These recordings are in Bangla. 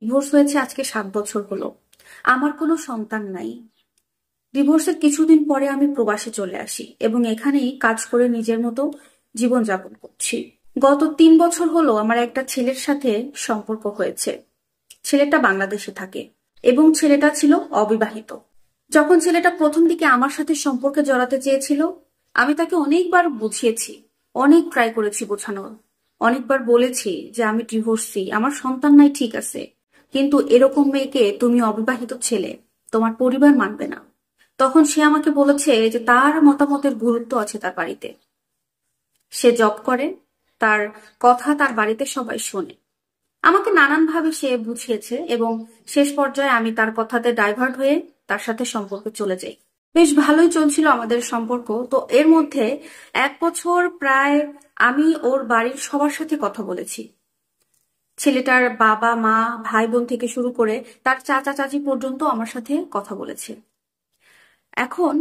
ডিভোর্স হয়েছে আজকে 7 বছর হলো। আমার কোনো সন্তান নাই। ডিভোর্সের কিছুদিন পরে আমি প্রবাসে চলে আসি এবং এখানেই কাজ করে নিজের মতো জীবনযাপন করছি। গত 3 বছর হলো আমার একটা ছেলের সাথে সম্পর্ক হয়েছে। ছেলেটা বাংলাদেশে থাকে এবং ছেলেটা ছিল অবিবাহিত। যখন ছেলেটা প্রথম দিকে আমার সাথে সম্পর্কে জড়াতে চেয়েছিল, আমি তাকে অনেকবার বুঝিয়েছি, অনেক ট্রাই করেছি বোঝানোর। অনেকবার বলেছি যে আমি ডিভোর্সি, আমার সন্তান নাই, ঠিক আছে, কিন্তু এরকম মেয়েকে, তুমি অবিবাহিত ছেলে, তোমার পরিবার মানবে না। তখন সে আমাকে বলেছে যে তার মতামতের গুরুত্ব আছে তার বাড়িতে। সে জব করে, তার কথা তার বাড়িতে সবাই শোনে। আমাকে নানানভাবে সে বুঝিয়েছে এবং শেষ পর্যায়ে আমি তার কথাতে ডাইভার্ট হয়ে তার সাথে সম্পর্কে চলে যাই। বেশ ভালোই চলছিল আমাদের সম্পর্ক। তো এর মধ্যে 1 বছর প্রায় আমি ওর বাড়ির সবার সাথে কথা বলেছি। ছেলেটার বাবা মা, ভাই বোন থেকে শুরু করে তার চাচা চাচি পর্যন্ত আমার সাথে কথা বলেছে। এখন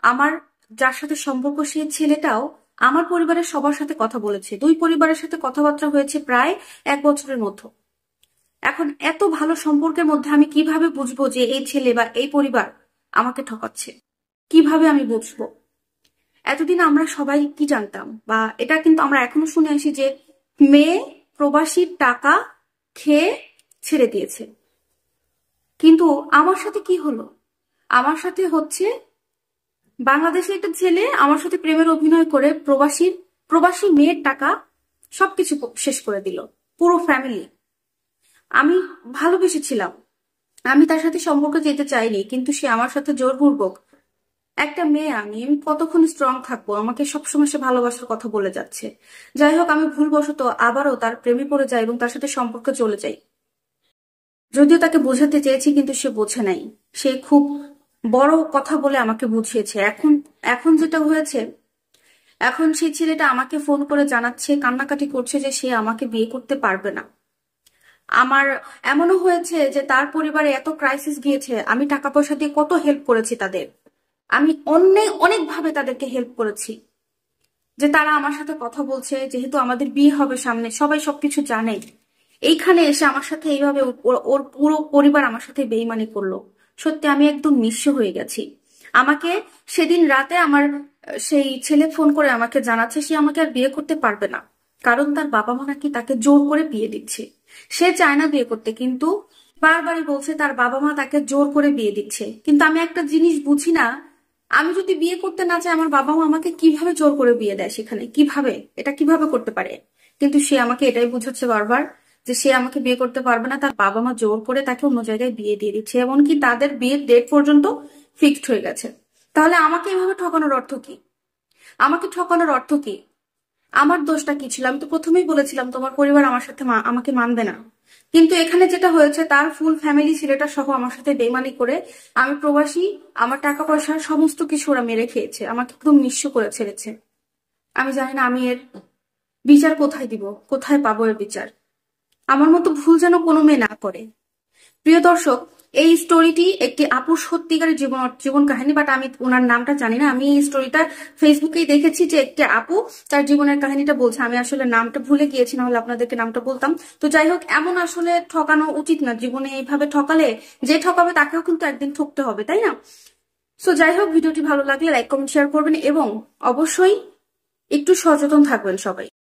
আমার যার সাথে সম্পর্ক, সেই ছেলেটাও আমার পরিবারের সবার সাথে কথা বলেছে। দুই পরিবারের সাথে কথাবার্তা হয়েছে প্রায় 1 বছরের মধ্যে। এখন এত ভালো সম্পর্কের মধ্যে আমি কিভাবে বুঝবো যে এই ছেলে বা এই পরিবার আমাকে ঠকাচ্ছে? কিভাবে আমি বুঝবো? এতদিন আমরা সবাই কি জানতাম, বা এটা কিন্তু আমরা এখনো শুনে আসি যে মেয়ে প্রবাসীর টাকা খেয়ে ছেড়ে দিয়েছে। কিন্তু আমার সাথে কি হলো? আমার সাথে হচ্ছে বাংলাদেশে একটা ছেলে আমার সাথে প্রেমের অভিনয় করে প্রবাসী মেয়ের টাকা সবকিছু শেষ করে দিল, পুরো ফ্যামিলি। আমি ভালোবেসেছিলাম, আমি তার সাথে সম্পর্কে যেতে চাইনি, কিন্তু সে আমার সাথে জোরপূর্বক। একটা মেয়ে আমি কতক্ষণ স্ট্রং থাকবো? আমাকে সবসময় সে ভালোবাসার কথা বলে যাচ্ছে। যাই হোক, আমি ভুলবশত আবারও তার প্রেমে পড়ে যাই এবং তার সাথে সম্পর্কে চলে যাই। যদিও তাকে বোঝাতে চেয়েছি, কিন্তু সে বোঝে নাই। সে খুব বড় কথা বলে আমাকে বুঝিয়েছে। এখন এখন যেটা হয়েছে, এখন সেই ছেলেটা আমাকে ফোন করে জানাচ্ছে, কান্নাকাটি করছে যে সে আমাকে বিয়ে করতে পারবে না। আমার এমনও হয়েছে যে তার পরিবারে এত ক্রাইসিস গিয়েছে, আমি টাকা পয়সা দিয়ে কত হেল্প করেছি তাদের। আমি অনেকভাবে তাদেরকে হেল্প করেছি, যে তারা আমার সাথে কথা বলছে, যেহেতু আমাদের বিয়ে হবে সামনে, সবাই সবকিছু জানে। এইখানে এসে আমার সাথে এইভাবে ওর পুরো পরিবার আমার সাথে বেইমানি করলো। সত্যি আমি একদম নিঃস্ব হয়ে গেছি। আমাকে সেদিন রাতে আমার সেই ছেলে ফোন করে আমাকে জানাচ্ছে সে আমাকে আর বিয়ে করতে পারবে না, কারণ তার বাবা মা নাকি তাকে জোর করে বিয়ে দিচ্ছে। সে চায় না বিয়ে করতে, কিন্তু বারবারই বলছে তার বাবা মা তাকে জোর করে বিয়ে দিচ্ছে। কিন্তু আমি একটা জিনিস বুঝি না, আমি যদি বিয়ে করতে না চাই, আমার বাবা মা আমাকে কিভাবে জোর করে বিয়ে দেয়? সেখানে কিভাবে, এটা কিভাবে করতে পারে? কিন্তু সে আমাকে এটাই বুঝাচ্ছে বারবার যে সে আমাকে বিয়ে করতে পারবে না, তার বাবা মা জোর করে তাকে অন্য জায়গায় বিয়ে দিয়ে দিচ্ছে, এমনকি তাদের বিয়ের ডেট পর্যন্ত ফিক্সড হয়ে গেছে। তাহলে আমাকে এভাবে ঠকানোর অর্থ কি? আমাকে ঠকানোর অর্থ কি? আমার দোষটা কি ছিল? আমি তো প্রথমেই বলেছিলাম তোমার পরিবার আমার সাথে আমাকে মানবে না। কিন্তু এখানে যেটা হয়েছে, তার ফুল ফ্যামিলি ছেলেটা সহ আমার সাথে বেইমানি করে, আমি প্রবাসী, আমার টাকা পয়সা সমস্ত কিছু ওরা মেরে খেয়েছে, আমাকে একদম নিঃস্ব করে ছেড়েছে। আমি জানি না আমি এর বিচার কোথায় দিব, কোথায় পাবো এর বিচার। আমার মতো ভুল যেন কোনো মেয়ে না করে। প্রিয় দর্শক, এই স্টোরিটি একটি আপুর সত্যিকারের জীবন কাহিনী, বাট আমি ওনার নামটা জানি না। আমি এই স্টোরিটা ফেসবুকেই দেখেছি যে একটি আপু তার জীবনের কাহিনীটা বলছে। আমি আসলে নামটা ভুলে গিয়েছি, না হলে আপনাদেরকে নামটা বলতাম। তো যাই হোক, এমন আসলে ঠকানো উচিত না। জীবনে এইভাবে ঠকালে যে ঠকাবে তাকেও কিন্তু একদিন ঠকতে হবে, তাই না? সো যাই হোক, ভিডিওটি ভালো লাগলে লাইক কমেন্ট শেয়ার করবেন এবং অবশ্যই একটু সচেতন থাকবেন সবাই।